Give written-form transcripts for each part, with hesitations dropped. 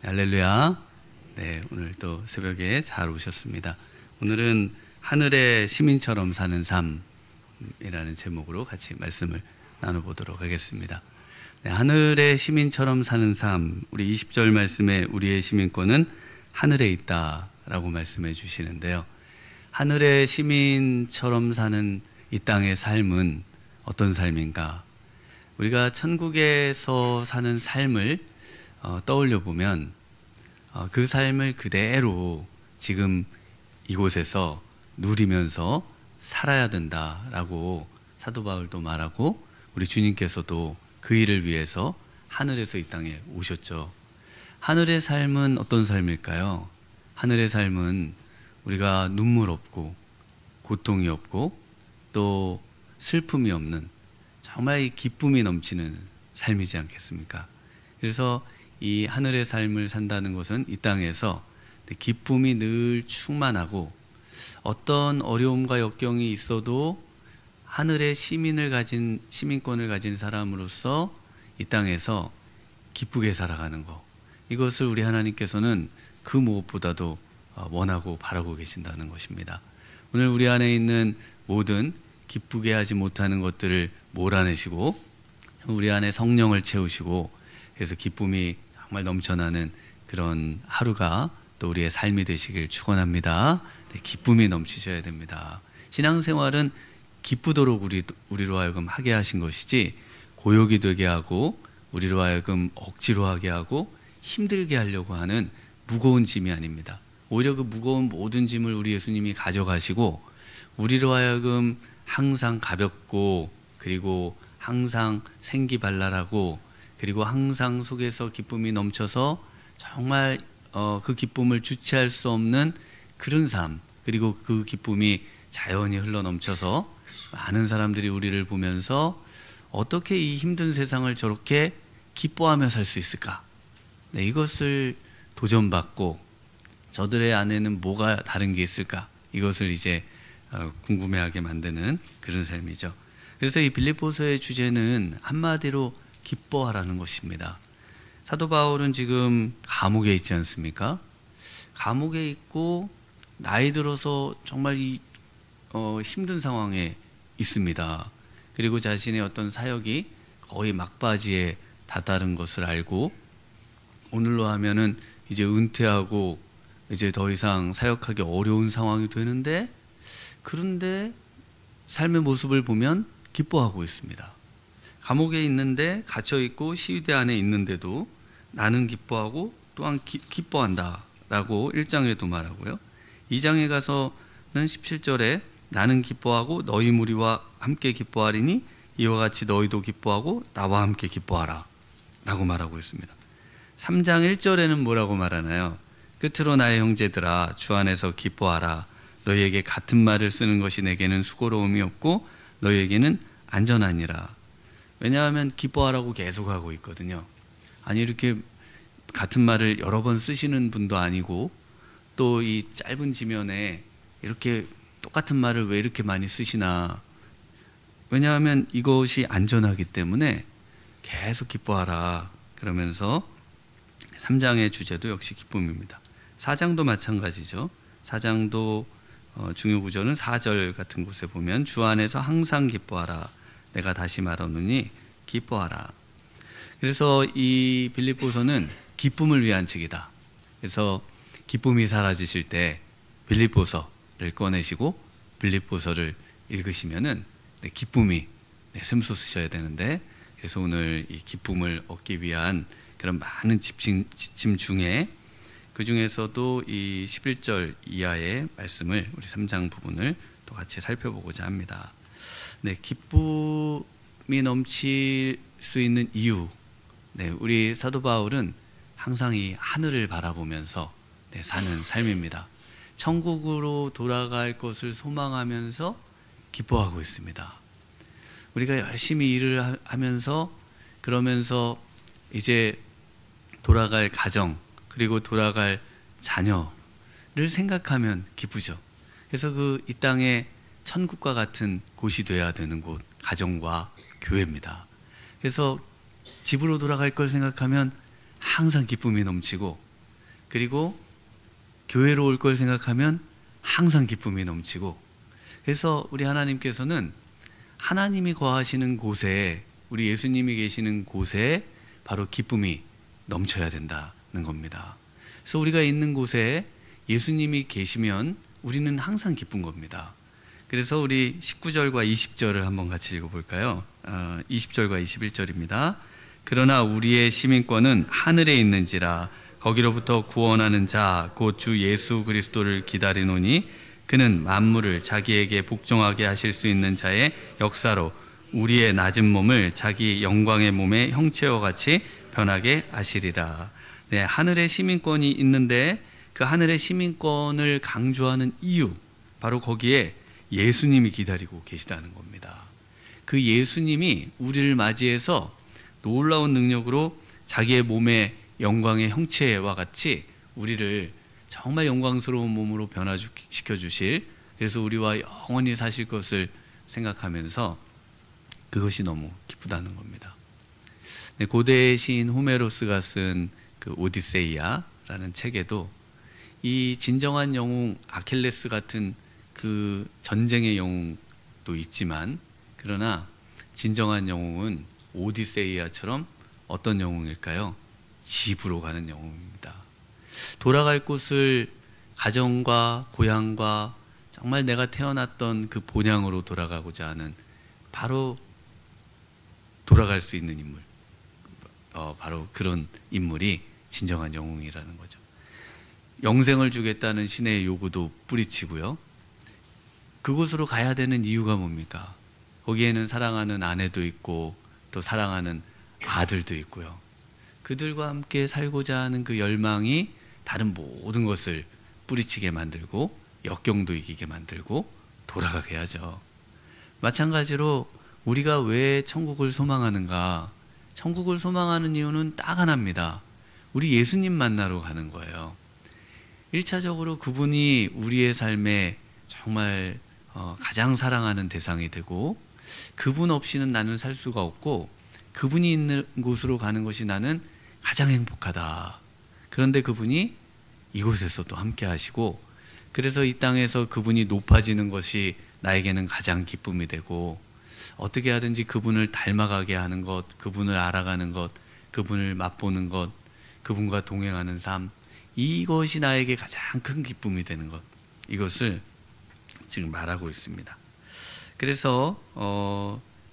할렐루야. 네, 오늘 또 새벽에 잘 오셨습니다. 오늘은 하늘의 시민처럼 사는 삶이라는 제목으로 같이 말씀을 나눠보도록 하겠습니다. 네, 하늘의 시민처럼 사는 삶, 우리 20절 말씀에 우리의 시민권은 하늘에 있다라고 말씀해 주시는데요. 하늘의 시민처럼 사는 이 땅의 삶은 어떤 삶인가? 우리가 천국에서 사는 삶을 떠올려 보면 그 삶을 그대로 지금 이곳에서 누리면서 살아야 된다라고 사도 바울도 말하고 우리 주님께서도 그 일을 위해서 하늘에서 이 땅에 오셨죠. 하늘의 삶은 어떤 삶일까요? 하늘의 삶은 우리가 눈물 없고 고통이 없고 또 슬픔이 없는 정말 기쁨이 넘치는 삶이지 않겠습니까? 그래서 이 하늘의 삶을 산다는 것은 이 땅에서 기쁨이 늘 충만하고 어떤 어려움과 역경이 있어도 하늘의 시민권을 가진 사람으로서 이 땅에서 기쁘게 살아가는 것, 이것을 우리 하나님께서는 그 무엇보다도 원하고 바라고 계신다는 것입니다. 오늘 우리 안에 있는 모든 기쁘게 하지 못하는 것들을 몰아내시고 우리 안에 성령을 채우시고 그래서 기쁨이 정말 넘쳐나는 그런 하루가 또 우리의 삶이 되시길 축원합니다. 네, 기쁨이 넘치셔야 됩니다. 신앙생활은 기쁘도록 우리로 하여금 하게 하신 것이지 고역이 되게 하고 우리로 하여금 억지로 하게 하고 힘들게 하려고 하는 무거운 짐이 아닙니다. 오히려 그 무거운 모든 짐을 우리 예수님이 가져가시고 우리로 하여금 항상 가볍고 그리고 항상 생기발랄하고 그리고 항상 속에서 기쁨이 넘쳐서 정말 그 기쁨을 주체할 수 없는 그런 삶, 그리고 그 기쁨이 자연히 흘러 넘쳐서 많은 사람들이 우리를 보면서 어떻게 이 힘든 세상을 저렇게 기뻐하며 살 수 있을까? 네, 이것을 도전받고 저들의 안에는 뭐가 다른 게 있을까? 이것을 이제 궁금해하게 만드는 그런 삶이죠. 그래서 이 빌립보서의 주제는 한마디로 기뻐하라는 것입니다. 사도 바울은 지금 감옥에 있지 않습니까? 감옥에 있고 나이 들어서 정말 힘든 상황에 있습니다. 그리고 자신의 어떤 사역이 거의 막바지에 다다른 것을 알고 오늘로 하면은 이제 은퇴하고 이제 더 이상 사역하기 어려운 상황이 되는데, 그런데 삶의 모습을 보면 기뻐하고 있습니다. 감옥에 있는데 갇혀있고 시위대 안에 있는데도 나는 기뻐하고 또한 기뻐한다 라고 1장에도 말하고요. 2장에 가서는 17절에 나는 기뻐하고 너희 무리와 함께 기뻐하리니 이와 같이 너희도 기뻐하고 나와 함께 기뻐하라 라고 말하고 있습니다. 3장 1절에는 뭐라고 말하나요? 끝으로 나의 형제들아 주 안에서 기뻐하라. 너희에게 같은 말을 쓰는 것이 내게는 수고로움이 없고 너희에게는 안전하니라. 왜냐하면 기뻐하라고 계속하고 있거든요. 아니 이렇게 같은 말을 여러 번 쓰시는 분도 아니고 또 이 짧은 지면에 이렇게 똑같은 말을 왜 이렇게 많이 쓰시나. 왜냐하면 이것이 안전하기 때문에 계속 기뻐하라 그러면서 3장의 주제도 역시 기쁨입니다. 4장도 마찬가지죠. 4장도 중요 구절은 4절 같은 곳에 보면 주 안에서 항상 기뻐하라. 내가 다시 말하노니 기뻐하라. 그래서 이 빌립보서는 기쁨을 위한 책이다. 그래서 기쁨이 사라지실 때 빌립보서를 꺼내시고 빌립보서를 읽으시면은 기쁨이 샘솟으셔야 되는데, 그래서 오늘 이 기쁨을 얻기 위한 그런 많은 지침 중에 그 중에서도 이 11절 이하의 말씀을 우리 3장 부분을 또 같이 살펴보고자 합니다. 네, 기쁨이 넘칠 수 있는 이유. 네, 우리 사도 바울은 항상 이 하늘을 바라보면서 사는 삶입니다. 천국으로 돌아갈 것을 소망하면서 기뻐하고 있습니다. 우리가 열심히 일을 하면서 그러면서 이제 돌아갈 가정 그리고 돌아갈 자녀를 생각하면 기쁘죠. 그래서 이 땅에 천국과 같은 곳이 되어야 되는 곳, 가정과 교회입니다. 그래서 집으로 돌아갈 걸 생각하면 항상 기쁨이 넘치고 그리고 교회로 올 걸 생각하면 항상 기쁨이 넘치고, 그래서 우리 하나님께서는 하나님이 거하시는 곳에, 우리 예수님이 계시는 곳에 바로 기쁨이 넘쳐야 된다는 겁니다. 그래서 우리가 있는 곳에 예수님이 계시면 우리는 항상 기쁜 겁니다. 그래서 우리 19절과 20절을 한번 같이 읽어볼까요? 20절과 21절입니다. 그러나 우리의 시민권은 하늘에 있는지라 거기로부터 구원하는 자 곧 주 예수 그리스도를 기다리노니 그는 만물을 자기에게 복종하게 하실 수 있는 자의 역사로 우리의 낮은 몸을 자기 영광의 몸의 형체와 같이 변하게 하시리라. 네, 하늘의 시민권이 있는데 그 하늘의 시민권을 강조하는 이유, 바로 거기에 예수님이 기다리고 계시다는 겁니다. 그 예수님이 우리를 맞이해서 놀라운 능력으로 자기의 몸의 영광의 형체와 같이 우리를 정말 영광스러운 몸으로 변화시켜 주실, 그래서 우리와 영원히 사실 것을 생각하면서 그것이 너무 기쁘다는 겁니다. 네, 고대 시인 호메로스가 쓴 그 오디세이아라는 책에도 이 진정한 영웅 아킬레스 같은 그 전쟁의 영웅도 있지만, 그러나 진정한 영웅은 오디세이아처럼 어떤 영웅일까요? 집으로 가는 영웅입니다. 돌아갈 곳을 가정과 고향과 정말 내가 태어났던 그 본향으로 돌아가고자 하는, 바로 돌아갈 수 있는 인물, 바로 그런 인물이 진정한 영웅이라는 거죠. 영생을 주겠다는 신의 요구도 뿌리치고요. 그곳으로 가야 되는 이유가 뭡니까? 거기에는 사랑하는 아내도 있고 또 사랑하는 아들도 있고요. 그들과 함께 살고자 하는 그 열망이 다른 모든 것을 뿌리치게 만들고 역경도 이기게 만들고 돌아가게 하죠. 마찬가지로 우리가 왜 천국을 소망하는가? 천국을 소망하는 이유는 딱 하나입니다. 우리 예수님 만나러 가는 거예요. 1차적으로 그분이 우리의 삶에 정말 가장 사랑하는 대상이 되고, 그분 없이는 나는 살 수가 없고, 그분이 있는 곳으로 가는 것이 나는 가장 행복하다. 그런데 그분이 이곳에서 또 함께 하시고, 그래서 이 땅에서 그분이 높아지는 것이 나에게는 가장 기쁨이 되고, 어떻게 하든지 그분을 닮아가게 하는 것, 그분을 알아가는 것, 그분을 맛보는 것, 그분과 동행하는 삶, 이것이 나에게 가장 큰 기쁨이 되는 것, 이것을 지금 말하고 있습니다. 그래서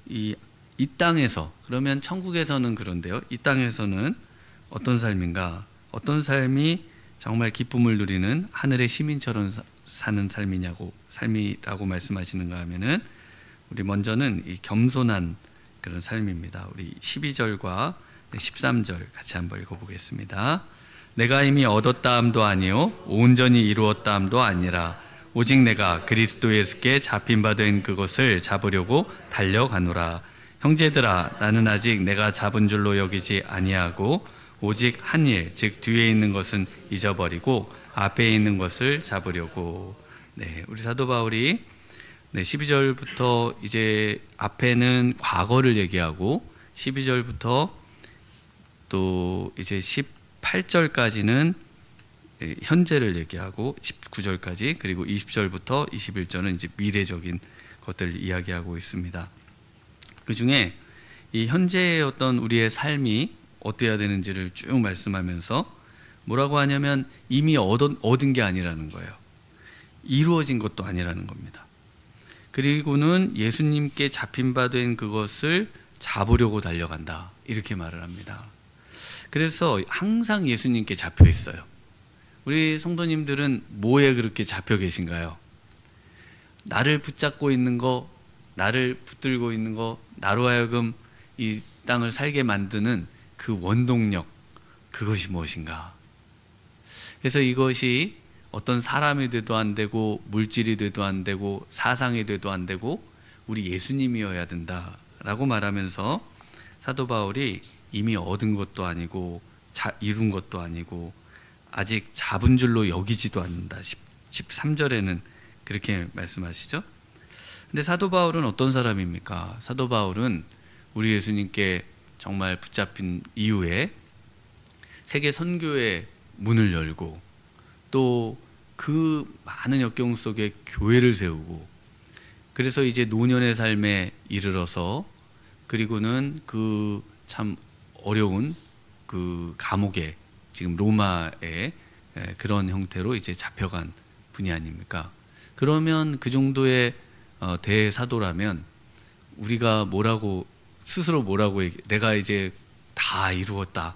이 땅에서, 그러면 천국에서는 그런데요, 이 땅에서는 어떤 삶인가? 어떤 삶이 정말 기쁨을 누리는 하늘의 시민처럼 사는 삶이라고 말씀하시는가 하면은, 우리 먼저는 이 겸손한 그런 삶입니다. 우리 12절과 13절 같이 한번 읽어보겠습니다. 내가 이미 얻었다 함도 아니요 온전히 이루었다 함도 아니라 오직 내가 그리스도 예수께 잡힌 바 된 그것을 잡으려고 달려가노라. 형제들아, 나는 아직 내가 잡은 줄로 여기지 아니하고 오직 한 일, 즉 뒤에 있는 것은 잊어버리고 앞에 있는 것을 잡으려고. 네, 우리 사도 바울이 12절부터 이제 앞에는 과거를 얘기하고 12절부터 또 이제 18절까지는 현재를 얘기하고 19절까지, 그리고 20절부터 21절은 이제 미래적인 것들을 이야기하고 있습니다. 그 중에 이 현재의 어떤 우리의 삶이 어때야 되는지를 쭉 말씀하면서 뭐라고 하냐면, 이미 얻은 게 아니라는 거예요. 이루어진 것도 아니라는 겁니다. 그리고는 예수님께 잡힌 바 된 그것을 잡으려고 달려간다, 이렇게 말을 합니다. 그래서 항상 예수님께 잡혀 있어요. 우리 성도님들은 뭐에 그렇게 잡혀 계신가요? 나를 붙잡고 있는 거, 나를 붙들고 있는 거, 나로 하여금 이 땅을 살게 만드는 그 원동력, 그것이 무엇인가? 그래서 이것이 어떤 사람이 돼도 안 되고 물질이 돼도 안 되고 사상이 돼도 안 되고 우리 예수님이어야 된다라고 말하면서, 사도 바울이 이미 얻은 것도 아니고 이룬 것도 아니고 아직 잡은 줄로 여기지도 않는다, 13절에는 그렇게 말씀하시죠. 근데 사도 바울은 어떤 사람입니까? 사도 바울은 우리 예수님께 정말 붙잡힌 이후에 세계 선교에 문을 열고 또 그 많은 역경 속에 교회를 세우고 그래서 이제 노년의 삶에 이르러서 그리고는 그 참 어려운 그 감옥에 지금 로마의 그런 형태로 이제 잡혀간 분이 아닙니까? 그러면 그 정도의 대사도라면 우리가 뭐라고 스스로 뭐라고 내가 이제 다 이루었다.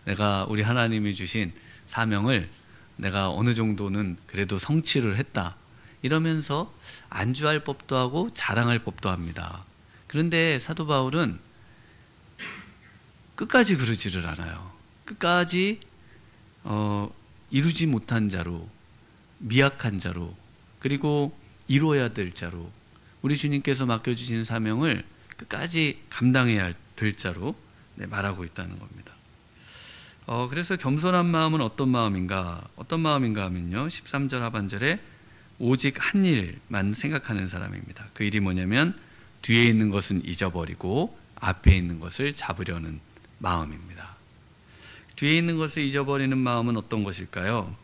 내가 우리 하나님이 주신 사명을 내가 어느 정도는 그래도 성취를 했다. 이러면서 안주할 법도 하고 자랑할 법도 합니다. 그런데 사도 바울은 끝까지 그러지를 않아요. 끝까지 이루지 못한 자로, 미약한 자로, 그리고 이루어야 될 자로 우리 주님께서 맡겨주신 사명을 끝까지 감당해야 될 자로 말하고 있다는 겁니다. 그래서 겸손한 마음은 어떤 마음인가? 어떤 마음인가 하면요, 13절 하반절에 오직 한 일만 생각하는 사람입니다. 그 일이 뭐냐면 뒤에 있는 것은 잊어버리고 앞에 있는 것을 잡으려는 마음입니다. 뒤에 있는 것을 잊어버리는 마음은 어떤 것일까요?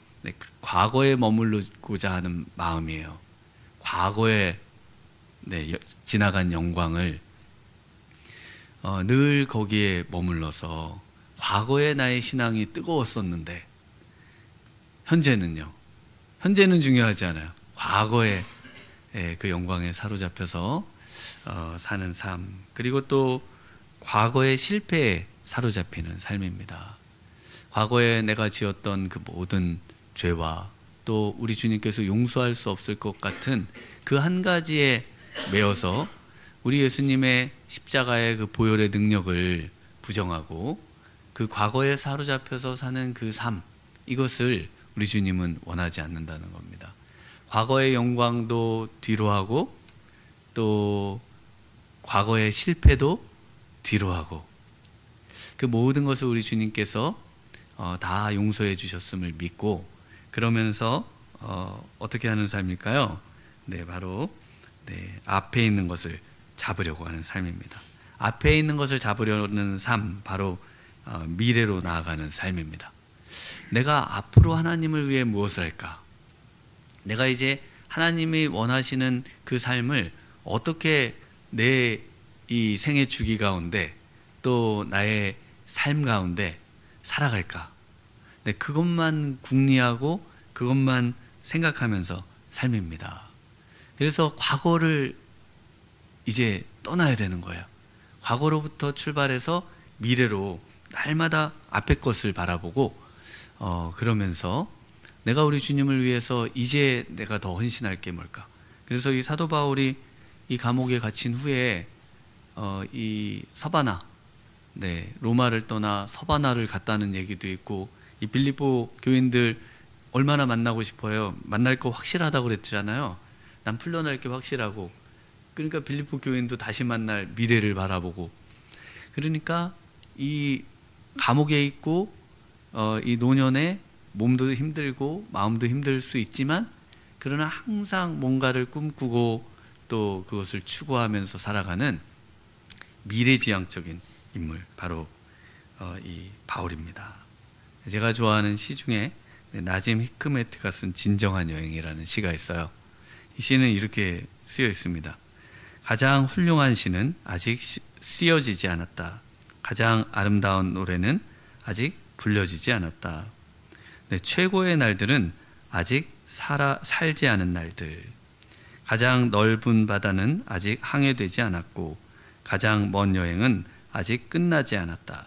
과거에 머물고자 하는 마음이에요. 과거에 지나간 영광을 늘 거기에 머물러서 과거에 나의 신앙이 뜨거웠었는데 현재는요? 현재는 중요하지 않아요. 과거에 그 영광에 사로잡혀서 사는 삶, 그리고 또 과거의 실패에 사로잡히는 삶입니다. 과거에 내가 지었던 그 모든 죄와 또 우리 주님께서 용서할 수 없을 것 같은 그 한 가지에 매여서 우리 예수님의 십자가의 그 보혈의 능력을 부정하고 그 과거에 사로잡혀서 사는 그 삶, 이것을 우리 주님은 원하지 않는다는 겁니다. 과거의 영광도 뒤로하고 또 과거의 실패도 뒤로하고 그 모든 것을 우리 주님께서 다 용서해 주셨음을 믿고 그러면서 어떻게 하는 삶일까요? 바로 앞에 있는 것을 잡으려고 하는 삶입니다. 앞에 있는 것을 잡으려는 삶, 바로 미래로 나아가는 삶입니다. 내가 앞으로 하나님을 위해 무엇을 할까? 내가 이제 하나님이 원하시는 그 삶을 어떻게 내 이 생애 주기 가운데 또 나의 삶 가운데 살아갈까? 그것만 궁리하고 그것만 생각하면서 삶입니다. 그래서 과거를 이제 떠나야 되는 거예요. 과거로부터 출발해서 미래로 날마다 앞의 것을 바라보고 그러면서 내가 우리 주님을 위해서 이제 내가 더 헌신할 게 뭘까? 그래서 이 사도 바울이 이 감옥에 갇힌 후에 이 서바나, 로마를 떠나 서바나를 갔다는 얘기도 있고, 이 빌립보 교인들 얼마나 만나고 싶어요. 만날 거 확실하다고 그랬잖아요. 난 풀려날 게 확실하고, 그러니까 빌립보 교인도 다시 만날 미래를 바라보고, 그러니까 이 감옥에 있고 이 노년에 몸도 힘들고 마음도 힘들 수 있지만 그러나 항상 뭔가를 꿈꾸고 또 그것을 추구하면서 살아가는 미래지향적인 인물, 바로 이 바울입니다. 제가 좋아하는 시 중에 나짐 히크메트가 쓴 진정한 여행이라는 시가 있어요. 이 시는 이렇게 쓰여 있습니다. 가장 훌륭한 시는 아직 쓰여지지 않았다. 가장 아름다운 노래는 아직 불려지지 않았다. 최고의 날들은 아직 살지 않은 날들. 가장 넓은 바다는 아직 항해되지 않았고 가장 먼 여행은 아직 끝나지 않았다.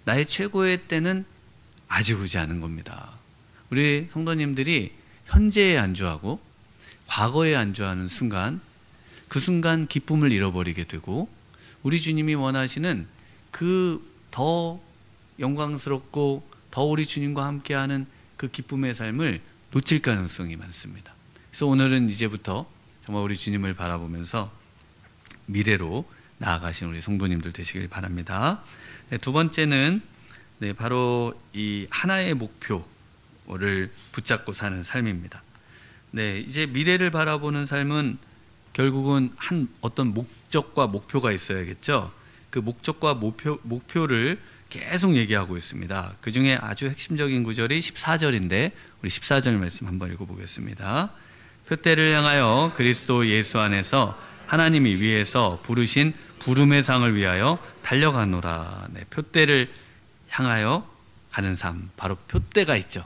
나의 최고의 때는 아직 오지 않은 겁니다. 우리 성도님들이 현재에 안주하고 과거에 안주하는 순간, 그 순간 기쁨을 잃어버리게 되고 우리 주님이 원하시는 그 더 영광스럽고 더 우리 주님과 함께하는 그 기쁨의 삶을 놓칠 가능성이 많습니다. 그래서 오늘은 이제부터 정말 우리 주님을 바라보면서 미래로 나아가신 우리 성도님들 되시길 바랍니다. 두 번째는 바로 이 하나의 목표를 붙잡고 사는 삶입니다. 이제 미래를 바라보는 삶은 결국은 어떤 목적과 목표가 있어야겠죠. 그 목적과 목표를 계속 얘기하고 있습니다. 그 중에 아주 핵심적인 구절이 14절인데 우리 14절 말씀 한번 읽어보겠습니다. 표대를 향하여 그리스도 예수 안에서 하나님이 위에서 부르신 부름의 상을 위하여 달려가노라. 네, 표대를 향하여 가는 삶, 바로 표대가 있죠.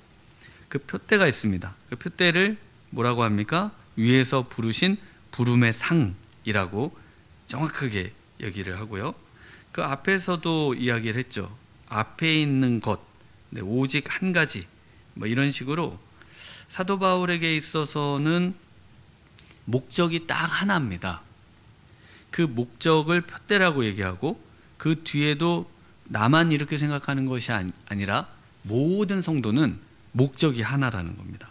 그 표대가 있습니다. 그 표대를 뭐라고 합니까? 위에서 부르신 부름의 상이라고 정확하게 얘기를 하고요. 그 앞에서도 이야기를 했죠. 앞에 있는 것, 네, 오직 한 가지, 뭐 이런 식으로 사도 바울에게 있어서는 목적이 딱 하나입니다. 그 목적을 표대라고 얘기하고 그 뒤에도 나만 이렇게 생각하는 것이 아니라 모든 성도는 목적이 하나라는 겁니다.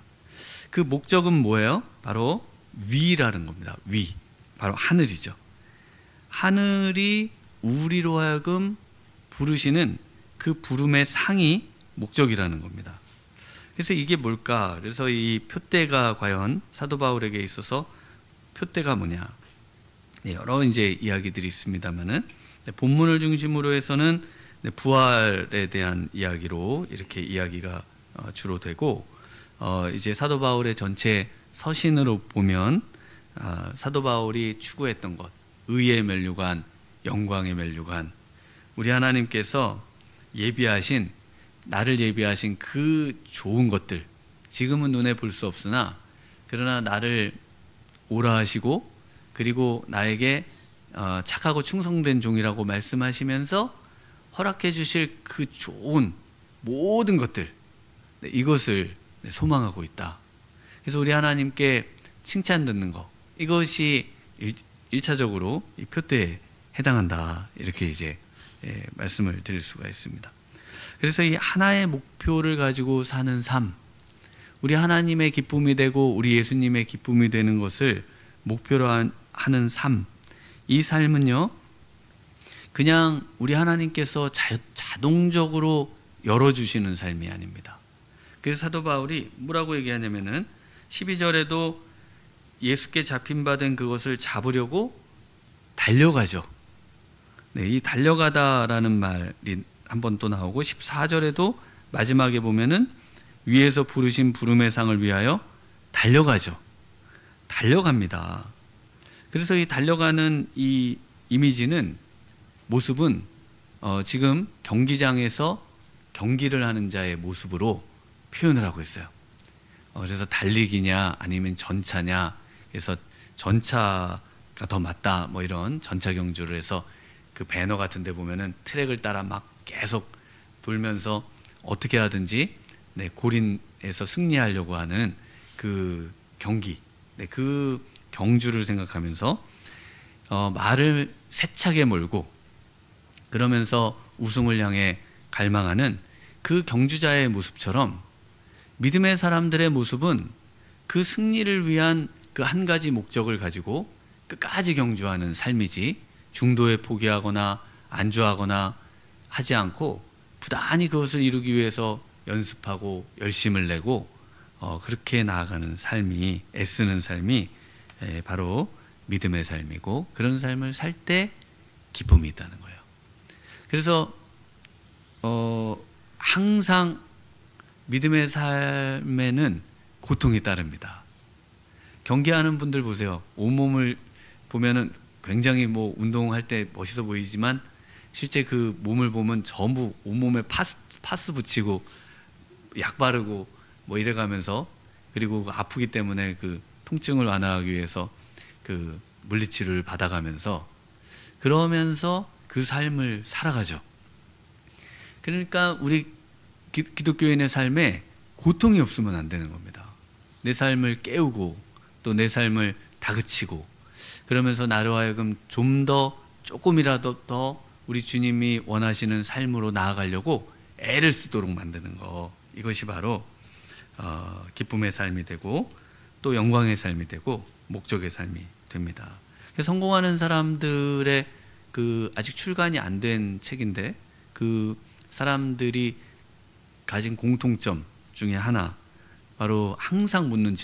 그 목적은 뭐예요? 바로 위라는 겁니다. 위, 바로 하늘이죠. 하늘이 우리로 하여금 부르시는 그 부름의 상이 목적이라는 겁니다. 그래서 이게 뭘까? 그래서 이 표대가 과연 사도 바울에게 있어서 표대가 뭐냐? 여러 이제 이야기들이 있습니다만은 본문을 중심으로 해서는 부활에 대한 이야기로 이렇게 이야기가 주로 되고, 이제 사도 바울의 전체 서신으로 보면 사도 바울이 추구했던 것, 의의 면류관, 영광의 면류관, 우리 하나님께서 예비하신, 나를 예비하신 그 좋은 것들, 지금은 눈에 볼 수 없으나 그러나 나를 오라 하시고 그리고 나에게 착하고 충성된 종이라고 말씀하시면서 허락해 주실 그 좋은 모든 것들, 이것을 소망하고 있다. 그래서 우리 하나님께 칭찬 듣는 거, 이것이 1차적으로 이 표대에 해당한다. 이렇게 이제 말씀을 드릴 수가 있습니다. 그래서 이 하나의 목표를 가지고 사는 삶, 우리 하나님의 기쁨이 되고 우리 예수님의 기쁨이 되는 것을 목표로 하는 삶, 이 삶은요 그냥 우리 하나님께서 자동적으로 열어주시는 삶이 아닙니다. 그래서 사도 바울이 뭐라고 얘기하냐면은 12절에도 예수께 잡힌 바 된 그것을 잡으려고 달려가죠. 네, 이 달려가다라는 말이 한 번 또 나오고 14절에도 마지막에 보면은 위에서 부르신 부름의 상을 위하여 달려가죠. 달려갑니다. 그래서 이 달려가는 이 이미지는, 모습은 지금 경기장에서 경기를 하는 자의 모습으로 표현을 하고 있어요. 그래서 달리기냐 아니면 전차냐, 그래서 전차가 더 맞다, 뭐 이런 전차 경주를 해서 그 배너 같은 데 보면은 트랙을 따라 막 계속 돌면서 어떻게 하든지 고린에서 승리하려고 하는 그 경기, 그 경주를 생각하면서 말을 세차게 몰고 그러면서 우승을 향해 갈망하는 그 경주자의 모습처럼 믿음의 사람들의 모습은 그 승리를 위한 그 한 가지 목적을 가지고 끝까지 경주하는 삶이지, 중도에 포기하거나 안주하거나 하지 않고 부단히 그것을 이루기 위해서 연습하고 열심을 내고 그렇게 나아가는 삶이, 애쓰는 삶이 바로 믿음의 삶이고, 그런 삶을 살 때 기쁨이 있다는 거예요. 그래서 항상 믿음의 삶에는 고통이 따릅니다. 경기하는 분들 보세요. 온몸을 보면은 굉장히 뭐 운동할 때 멋있어 보이지만 실제 그 몸을 보면 전부 온몸에 파스 붙이고 약 바르고 뭐 이래가면서, 그리고 아프기 때문에 그 통증을 완화하기 위해서 그 물리치료를 받아가면서 그러면서 그 삶을 살아가죠. 그러니까 우리 기독교인의 삶에 고통이 없으면 안 되는 겁니다. 내 삶을 깨우고 또 내 삶을 다그치고 그러면서 나로 하여금 좀 더 조금이라도 더 우리 주님이 원하시는 삶으로 나아가려고 애를 쓰도록 만드는 거, 이것이 바로 기쁨의 삶이 되고 또 영광의 삶이 되고 목적의 삶이 됩니다. 성공하는 사람들의 그 아직 출간이 안 된 책인데, 그 사람들이 가진 공통점 중에 하나, 바로 항상 묻는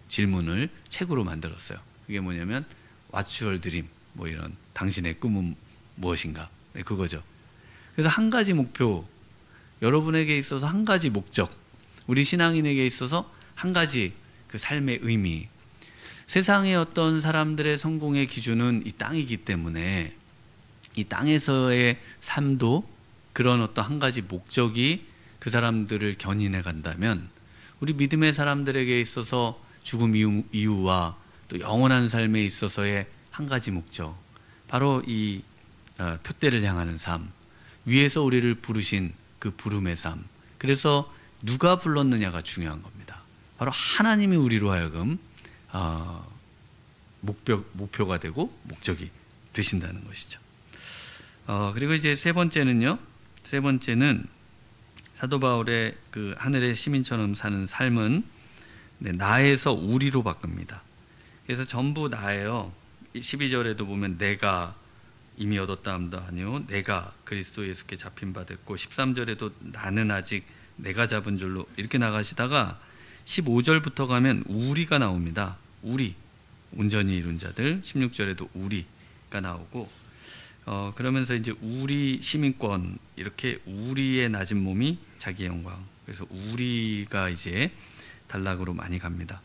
질문을 책으로 만들었어요. 그게 뭐냐면 What's your dream? 뭐 이런, 당신의 꿈은 무엇인가? 그거죠. 그래서 한 가지 목표, 여러분에게 있어서 한 가지 목적, 우리 신앙인에게 있어서 한 가지 그 삶의 의미. 세상의 어떤 사람들의 성공의 기준은 이 땅이기 때문에 이 땅에서의 삶도 그런 어떤 한 가지 목적이 그 사람들을 견인해 간다면, 우리 믿음의 사람들에게 있어서 죽음 이후와 또 영원한 삶에 있어서의 한 가지 목적, 바로 이 표대를 향하는 삶, 위에서 우리를 부르신 그 부름의 삶. 그래서 누가 불렀느냐가 중요한 겁니다. 바로 하나님이 우리로 하여금 목표가 되고 목적이 되신다는 것이죠. 그리고 이제 세 번째는 사도 바울의 그 하늘의 시민처럼 사는 삶은 나에서 우리로 바꿉니다. 그래서 전부 나예요. 12절에도 보면 내가 이미 얻었다함도 아니요 내가 그리스도 예수께 잡힌 바 됐고, 13절에도 나는 아직 내가 잡은 줄로 이렇게 나가시다가 15절부터 가면 우리가 나옵니다. 우리, 온전히 이룬 자들. 16절에도 우리가 나오고, 그러면서 이제 우리 시민권, 이렇게 우리의 낮은 몸이 자기의 영광. 그래서 우리가 이제 단락으로 많이 갑니다.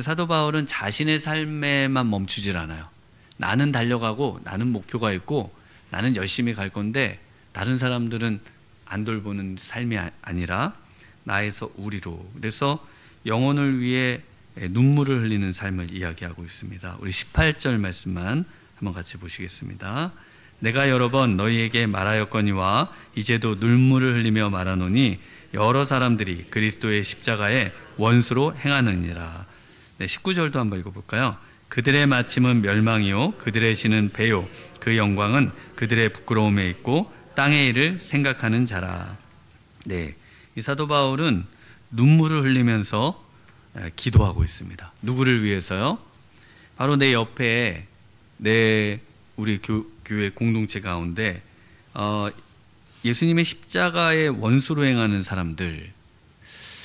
사도 바울은 자신의 삶에만 멈추질 않아요. 나는 달려가고 나는 목표가 있고 나는 열심히 갈 건데 다른 사람들은 안 돌보는 삶이 아니라 나에서 우리로. 그래서 영혼을 위해 눈물을 흘리는 삶을 이야기하고 있습니다. 우리 18절 말씀만 한번 같이 보시겠습니다. 내가 여러 번 너희에게 말하였거니와 이제도 눈물을 흘리며 말하노니 여러 사람들이 그리스도의 십자가에 원수로 행하느니라. 19절도 한번 읽어볼까요? 그들의 마침은 멸망이요 그들의 신은 배요 그 영광은 그들의 부끄러움에 있고 땅의 일을 생각하는 자라. 이 사도 바울은 눈물을 흘리면서 기도하고 있습니다. 누구를 위해서요? 바로 내 옆에 우리 교회 공동체 가운데 예수님의 십자가의 원수로 행하는 사람들,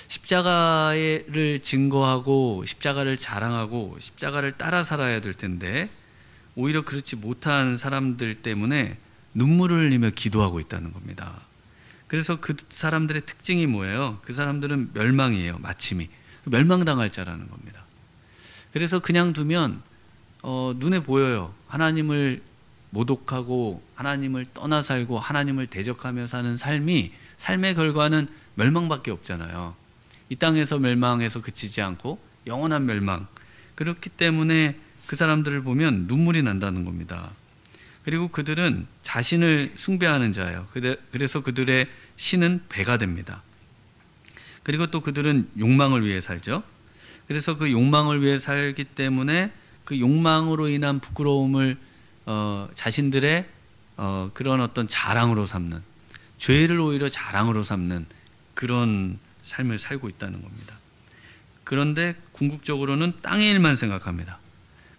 십자가를 증거하고 십자가를 자랑하고 십자가를 따라 살아야 될 텐데 오히려 그렇지 못한 사람들 때문에 눈물을 흘리며 기도하고 있다는 겁니다. 그래서 그 사람들의 특징이 뭐예요? 그 사람들은 멸망이에요. 마침이 멸망당할 자라는 겁니다. 그래서 그냥 두면 눈에 보여요. 하나님을 모독하고 하나님을 떠나 살고 하나님을 대적하며 사는 삶의 결과는 멸망밖에 없잖아요. 이 땅에서 멸망해서 그치지 않고 영원한 멸망. 그렇기 때문에 그 사람들을 보면 눈물이 난다는 겁니다. 그리고 그들은 자신을 숭배하는 자예요. 그래서 그들의 신은 배가 됩니다. 그리고 또 그들은 욕망을 위해 살죠. 그래서 그 욕망을 위해 살기 때문에 그 욕망으로 인한 부끄러움을 자신들의 그런 어떤 자랑으로 삼는, 죄를 오히려 자랑으로 삼는 그런 삶을 살고 있다는 겁니다. 그런데 궁극적으로는 땅의 일만 생각합니다.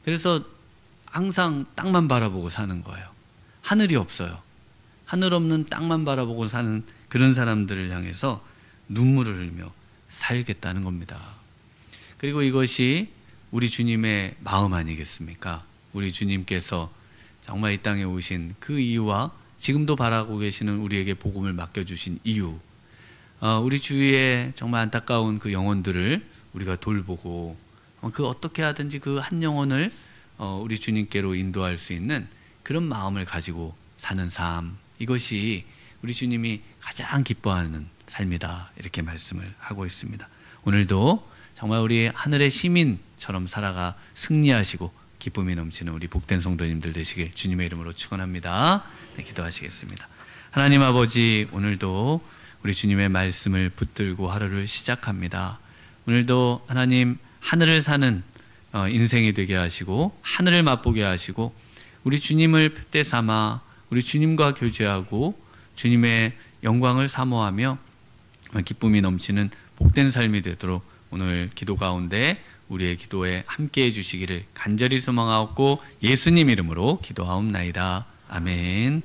그래서 항상 땅만 바라보고 사는 거예요. 하늘이 없어요. 하늘 없는 땅만 바라보고 사는 그런 사람들을 향해서 눈물을 흘리며 살겠다는 겁니다. 그리고 이것이 우리 주님의 마음 아니겠습니까? 우리 주님께서 정말 이 땅에 오신 그 이유와 지금도 바라고 계시는 우리에게 복음을 맡겨주신 이유, 우리 주위에 정말 안타까운 그 영혼들을 우리가 돌보고 그 어떻게 하든지 그 한 영혼을 우리 주님께로 인도할 수 있는 그런 마음을 가지고 사는 삶, 이것이 우리 주님이 가장 기뻐하는 삶이다, 이렇게 말씀을 하고 있습니다. 오늘도 정말 우리 하늘의 시민처럼 살아가 승리하시고 기쁨이 넘치는 우리 복된 성도님들 되시길 주님의 이름으로 축원합니다. 기도하시겠습니다. 하나님 아버지, 오늘도 우리 주님의 말씀을 붙들고 하루를 시작합니다. 오늘도 하나님 하늘을 사는 인생이 되게 하시고 하늘을 맛보게 하시고 우리 주님을 표대 삼아 우리 주님과 교제하고 주님의 영광을 사모하며 기쁨이 넘치는 복된 삶이 되도록 오늘 기도 가운데 우리의 기도에 함께해 주시기를 간절히 소망하옵고 예수님 이름으로 기도하옵나이다. 아멘.